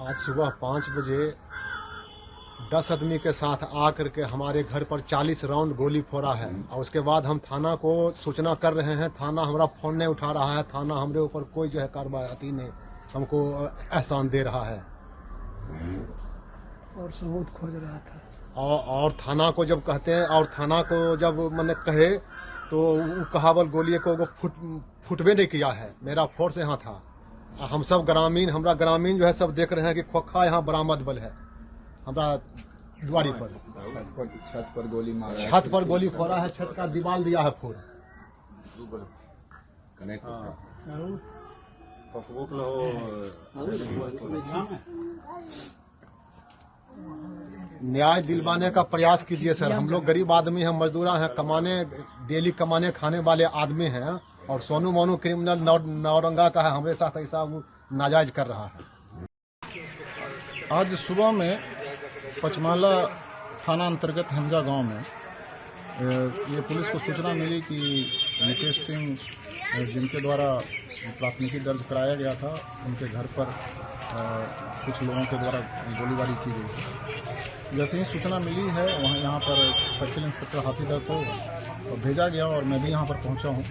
आज सुबह 5 बजे 10 आदमी के साथ आकर के हमारे घर पर 40 राउंड गोली फोड़ा है और उसके बाद हम थाना को सूचना कर रहे हैं। थाना हमारा फोन नहीं उठा रहा है। थाना हमारे ऊपर कोई जो है कार्रवाई नहीं हमको एहसान दे रहा है और सबूत खोज रहा था। और थाना को जब कहते हैं और थाना को जब मैंने कहे तो वो कहावल गोली को फुटबे नहीं किया है। मेरा फोर्स यहाँ था। हम सब ग्रामीण हमारा ग्रामीण जो है सब देख रहे हैं कि खोखा यहाँ बरामद बल है हमारा द्वारी पर। छत पर गोली मारा, छत पर गोली फोड़ा है। छत का दीवार दिया है फोड़। न्याय दिलवाने का प्रयास कीजिए सर। हम लोग गरीब आदमी हैं, मजदूरा हैं, डेली कमाने खाने वाले आदमी हैं और सोनू मोनू क्रिमिनल नौरंगा का है हमारे साथ ऐसा वो नाजायज कर रहा है। आज सुबह में पचमाला थाना अंतर्गत हंजा गांव में ये पुलिस को सूचना मिली कि मुकेश सिंह जिनके द्वारा प्राथमिकी दर्ज कराया गया था उनके घर पर कुछ लोगों के द्वारा गोलीबारी की गई। जैसे ही सूचना मिली है वहाँ यहाँ पर सर्किल इंस्पेक्टर हाथीदर को भेजा गया और मैं भी यहाँ पर पहुँचा हूँ।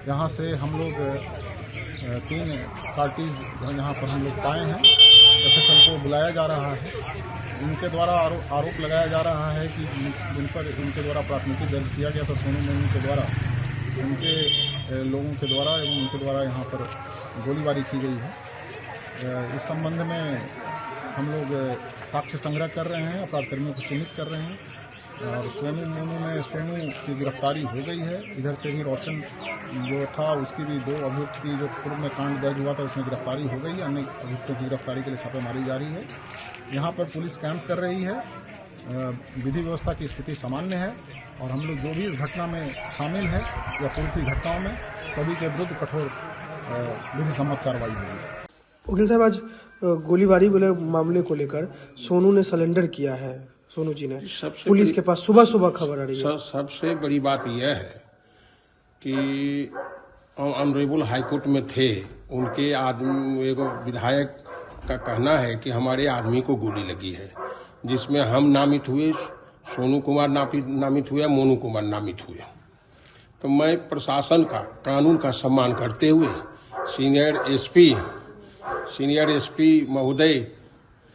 यहाँ से हम लोग 3 कार्टीज यहाँ पर हम लोग पाए हैं। एफएसएल को बुलाया जा रहा है। इनके द्वारा आरोप लगाया जा रहा है कि जिन पर इनके द्वारा प्राथमिकी दर्ज किया गया था सोनू मोनू के द्वारा, उनके लोगों के द्वारा एवं उनके द्वारा यहाँ पर गोलीबारी की गई है। इस संबंध में हम लोग साक्ष्य संग्रह कर रहे हैं, अपराध कर्मियों को चिन्हित कर रहे हैं और सोनू मोनू में सोनू की गिरफ्तारी हो गई है। इधर से भी रोशन जो था उसकी भी 2 अभियुक्त की जो पूर्व में कांड दर्ज हुआ था उसमें गिरफ्तारी हो गई है। अन्य अभियुक्तों की गिरफ्तारी के लिए छापेमारी जारी है। यहाँ पर पुलिस कैंप कर रही है। विधि व्यवस्था की स्थिति सामान्य है और हम लोग जो भी इस घटना में शामिल है या पूर्व की घटनाओं में सभी के विरुद्ध कठोर विधि सम्मत कार्रवाई होगी। वकील साहब, आज गोलीबारी वाले मामले को लेकर सोनू ने सरेंडर किया है। सोनू जी ने पुलिस के पास सुबह सुबह खबर आ रही है। सबसे बड़ी बात यह है कि ऑनरेबल हाईकोर्ट में थे, उनके आदमी एक विधायक का कहना है कि हमारे आदमी को गोली लगी है, जिसमें हम नामित हुए, सोनू कुमार नामित हुए, मोनू कुमार नामित हुए। तो मैं प्रशासन का, कानून का सम्मान करते हुए सीनियर एसपी महोदय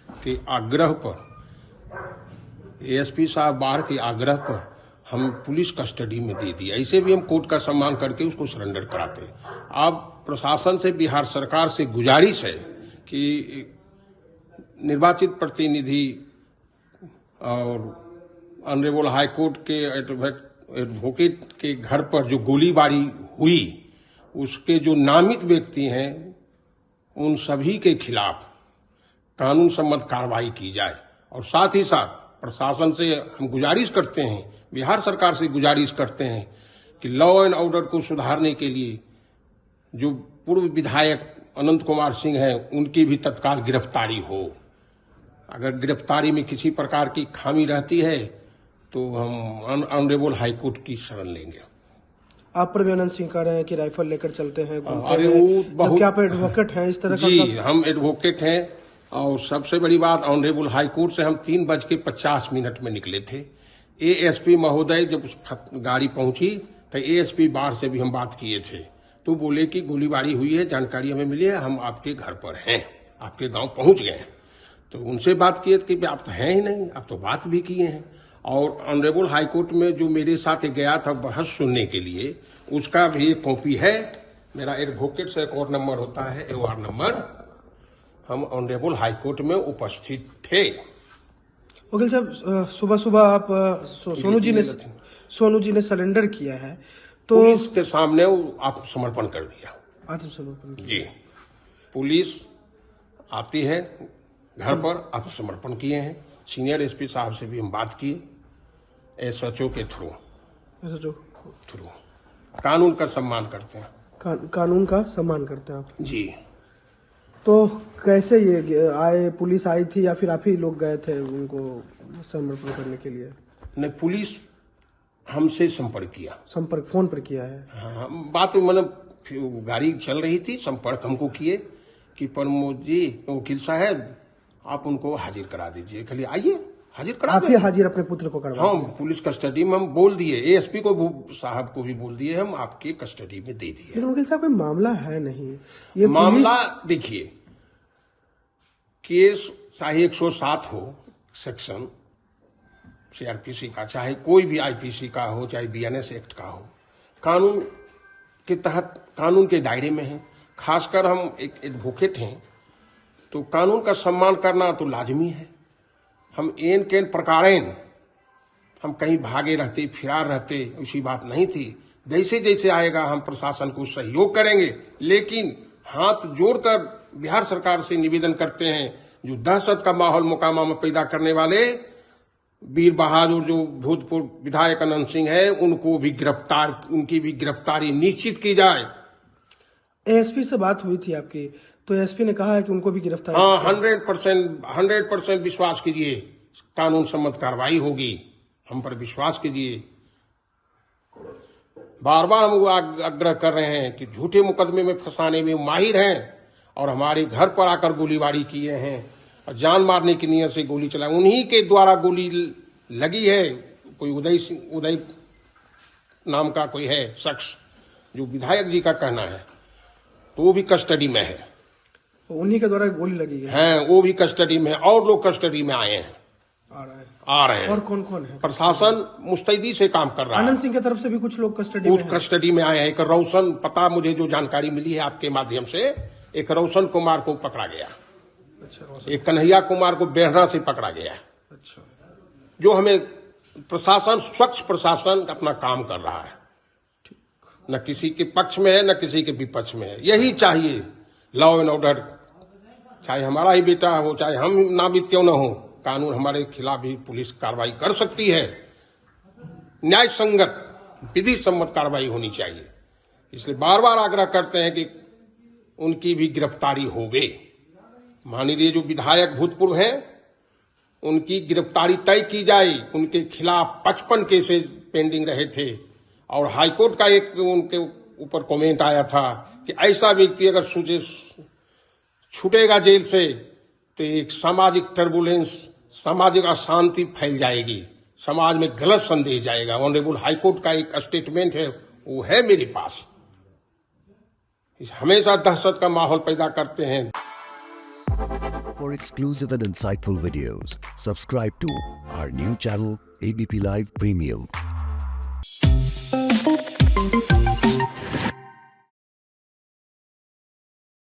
के आग्रह पर, एएसपी साहब बाहर के आग्रह पर हम पुलिस कस्टडी में दे दिया। ऐसे भी हम कोर्ट का सम्मान करके उसको सरेंडर कराते। अब प्रशासन से, बिहार सरकार से गुजारिश है कि निर्वाचित प्रतिनिधि और ऑनरेबल हाईकोर्ट के एडवोकेट के घर पर जो गोलीबारी हुई, उसके जो नामित व्यक्ति हैं उन सभी के खिलाफ कानून सम्मत कार्रवाई की जाए। और साथ ही साथ प्रशासन से हम गुजारिश करते हैं, बिहार सरकार से गुजारिश करते हैं कि लॉ एंड ऑर्डर को सुधारने के लिए जो पूर्व विधायक अनंत कुमार सिंह हैं उनकी भी तत्काल गिरफ्तारी हो। अगर गिरफ्तारी में किसी प्रकार की खामी रहती है तो हम ऑनरेबल हाईकोर्ट की शरण लेंगे। आप पर भी अनंत सिंह कह रहे हैं कि राइफल लेकर चलते हैं, अरे वो जबकि आप एडवोकेट हैं इस तरह का। जी, हम एडवोकेट हैं। और सबसे बड़ी बात, ऑनरेबल हाईकोर्ट से हम 3:50 में निकले थे। एएसपी महोदय जब उस गाड़ी पहुंची तो एएसपी बाहर से भी हम बात किए थे, तो बोले कि गोलीबारी हुई है, जानकारी हमें मिली है, हम आपके घर पर हैं, आपके गांव पहुंच गए हैं। तो उनसे बात किए कि आप तो हैं ही नहीं, आप तो बात भी किए हैं। और ऑनरेबल हाईकोर्ट में जो मेरे साथ गया था बहस सुनने के लिए, उसका भी एक कॉपी है। मेरा एडवोकेट से कोर्ट नंबर होता है, AOR नंबर। हम ऑनरेबल हाईकोर्ट में उपस्थित थे। वकील साहब, सुबह सुबह आप सोनू जी ने सरेंडर किया है तो पुलिस के सामने आत्मसमर्पण कर दिया। आत्मसमर्पण जी, पुलिस आती है घर पर, आत्मसमर्पण किए हैं। सीनियर एसपी साहब से भी हम बात किए, एसएचओ के थ्रू कानून का सम्मान करते हैं। कानून का सम्मान करते हैं आप जी। तो कैसे ये आए? पुलिस आई थी या फिर आप ही लोग गए थे उनको समर्पण करने के लिए? नहीं, पुलिस हमसे संपर्क किया। संपर्क फोन पर किया है? हाँ, बात मतलब गाड़ी चल रही थी, संपर्क हमको किए कि प्रमोद जी, वकील साहब आप उनको हाजिर करा दीजिए, खाली आइए हाजिर करा आप ही दें। हाजिर अपने पुत्र को करवा हम पुलिस कस्टडी में हम बोल दिए, एएसपी को साहब को भी बोल दिए, हम आपके कस्टडी में दे दिए। लेकिन वकील साहब कोई मामला है नहीं, ये मामला देखिए, केस चाहे 107 हो सेक्शन सीआरपीसी का, चाहे कोई भी आईपीसी का हो, चाहे बीएनएस एक्ट का हो, कानून के तहत कानून के दायरे में है। खासकर हम एक एडवोकेट हैं तो कानून का सम्मान करना तो लाजमी है। हम एन केन प्रकारेण हम कहीं भागे रहते फिरार रहते, उसी बात नहीं थी। जैसे जैसे आएगा हम प्रशासन को सहयोग करेंगे, लेकिन हाथ जोड़कर बिहार सरकार से निवेदन करते हैं, जो दहशत का माहौल मोकामा में पैदा करने वाले वीर बहादुर जो भूतपूर्व विधायक अनंत सिंह है, उनको भी उनकी भी गिरफ्तारी निश्चित की जाए। एएसपी से बात हुई थी आपकी, तो एएसपी ने कहा है कि उनको भी गिरफ्तार। हाँ, 100% विश्वास कीजिए, कानून सम्मत कार्रवाई होगी, हम पर विश्वास कीजिए। बार बार हम आग्रह कर रहे हैं कि झूठे मुकदमे में फंसाने में माहिर हैं और हमारे घर पर आकर गोलीबारी किए हैं और जान मारने की नीयत से गोली चलाई, उन्हीं के द्वारा गोली लगी है। कोई उदय नाम का कोई है शख्स, जो विधायक जी का कहना है, तो वो भी कस्टडी में है। उन्हीं के द्वारा गोली लगी है। हैं, वो भी कस्टडी में, और लोग कस्टडी में आए हैं, आ रहे हैं। और कौन कौन है? प्रशासन मुस्तैदी से काम कर रहा है। आनंद सिंह की तरफ से भी कुछ लोग कस्टडी में हैं। कस्टडी में आए हैं। एक रोशन, पता मुझे जो जानकारी मिली है आपके माध्यम से, एक रोशन कुमार को पकड़ा गया, अच्छा, एक कन्हैया कुमार को बेहरा से पकड़ा गया। अच्छा, जो हमें प्रशासन, स्वच्छ प्रशासन अपना काम कर रहा है, न किसी के पक्ष में है न किसी के विपक्ष में है। यही चाहिए, लॉ एंड ऑर्डर। चाहे हमारा ही बेटा हो, चाहे हम नामित क्यों न हो, कानून हमारे खिलाफ भी पुलिस कार्रवाई कर सकती है। न्याय संगत विधि सम्मत कार्रवाई होनी चाहिए। इसलिए बार बार आग्रह करते हैं कि उनकी भी गिरफ्तारी होवे। माननीय जो विधायक भूतपूर्व हैं, उनकी गिरफ्तारी तय की जाए। उनके खिलाफ 55 केसेस पेंडिंग रहे थे और हाईकोर्ट का एक उनके ऊपर कमेंट आया था कि ऐसा व्यक्ति अगर छूटेगा जेल से तो एक सामाजिक टर्बुलेंस, सामाजिक अशांति फैल जाएगी, समाज में गलत संदेश जाएगा। ऑनरेबल हाईकोर्ट का एक स्टेटमेंट है, वो है मेरे पास। हमेशा दहशत का माहौल पैदा करते हैं। For exclusive and insightful videos, subscribe to our new channel ABP Live Premium.